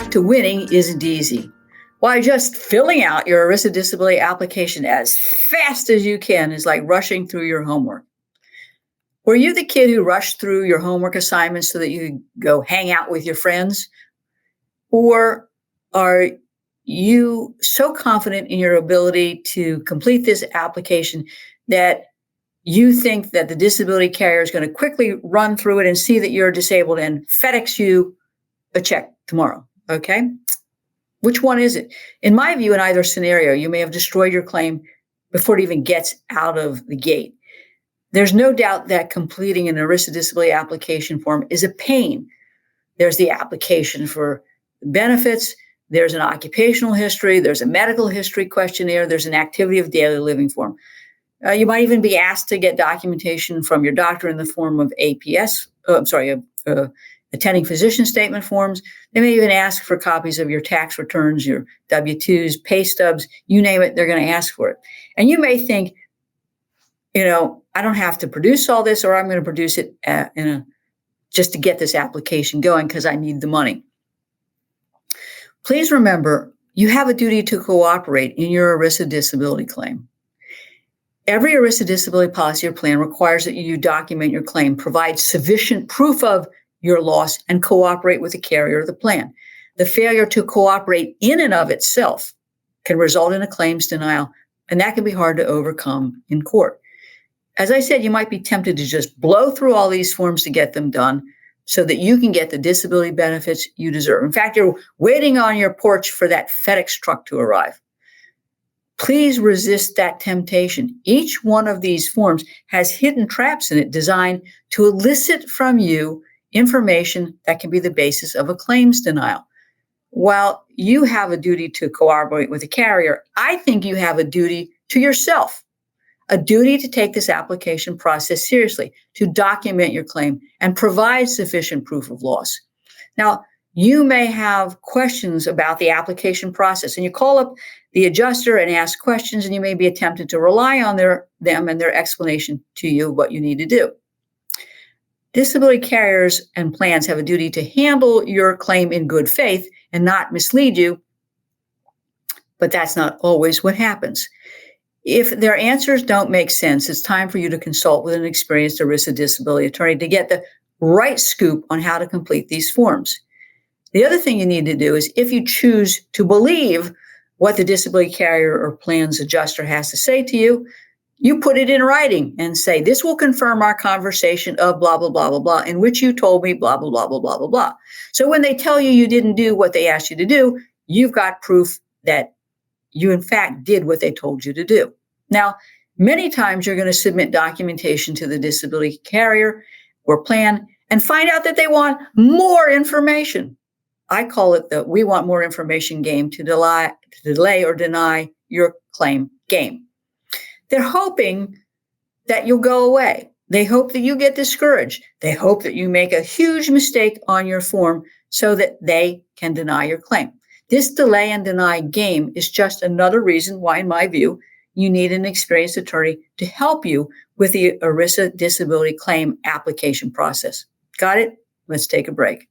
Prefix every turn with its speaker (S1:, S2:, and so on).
S1: path to winning isn't easy. Why, just filling out your ERISA disability application as fast as you can is like rushing through your homework. Were you the kid who rushed through your homework assignments so that you could go hang out with your friends? Or are you so confident in your ability to complete this application that you think that the disability carrier is going to quickly run through it and see that you're disabled and FedEx you a check tomorrow? Okay. Which one is it? In my view, in either scenario, you may have destroyed your claim before it even gets out of the gate. There's no doubt that completing an ERISA disability application form is a pain. There's the application for benefits, there's an occupational history, there's a medical history questionnaire, there's an activity of daily living form. You might even be asked to get documentation from your doctor in the form of attending physician statement forms. They may even ask for copies of your tax returns, your W-2s, pay stubs, you name it, they're going to ask for it. And you may think, I don't have to produce all this, or I'm going to produce it just to get this application going because I need the money. Please remember, you have a duty to cooperate in your ERISA disability claim. Every ERISA disability policy or plan requires that you document your claim, provide sufficient proof of your loss, and cooperate with the carrier of the plan. The failure to cooperate in and of itself can result in a claims denial, and that can be hard to overcome in court. As I said, you might be tempted to just blow through all these forms to get them done so that you can get the disability benefits you deserve. In fact, you're waiting on your porch for that FedEx truck to arrive. Please resist that temptation. Each one of these forms has hidden traps in it designed to elicit from you information that can be the basis of a claims denial. While you have a duty to cooperate with the carrier, I think you have a duty to yourself, a duty to take this application process seriously, to document your claim and provide sufficient proof of loss. Now, you may have questions about the application process, and you call up the adjuster and ask questions, and you may be tempted to rely on them and their explanation to you what you need to do. Disability carriers and plans have a duty to handle your claim in good faith and not mislead you, but that's not always what happens. If their answers don't make sense, it's time for you to consult with an experienced ERISA disability attorney to get the right scoop on how to complete these forms. The other thing you need to do is, if you choose to believe what the disability carrier or plan's adjuster has to say to you, you put it in writing and say, this will confirm our conversation of blah, blah, blah, blah, blah, in which you told me blah, blah, blah, blah, blah, blah, blah. So when they tell you you didn't do what they asked you to do, you've got proof that you in fact did what they told you to do. Now, many times you're going to submit documentation to the disability carrier or plan and find out that they want more information. I call it the "we want more information" game, to delay or deny your claim game. They're hoping that you'll go away. They hope that you get discouraged. They hope that you make a huge mistake on your form so that they can deny your claim. This delay and deny game is just another reason why, in my view, you need an experienced attorney to help you with the ERISA disability claim application process. Got it? Let's take a break.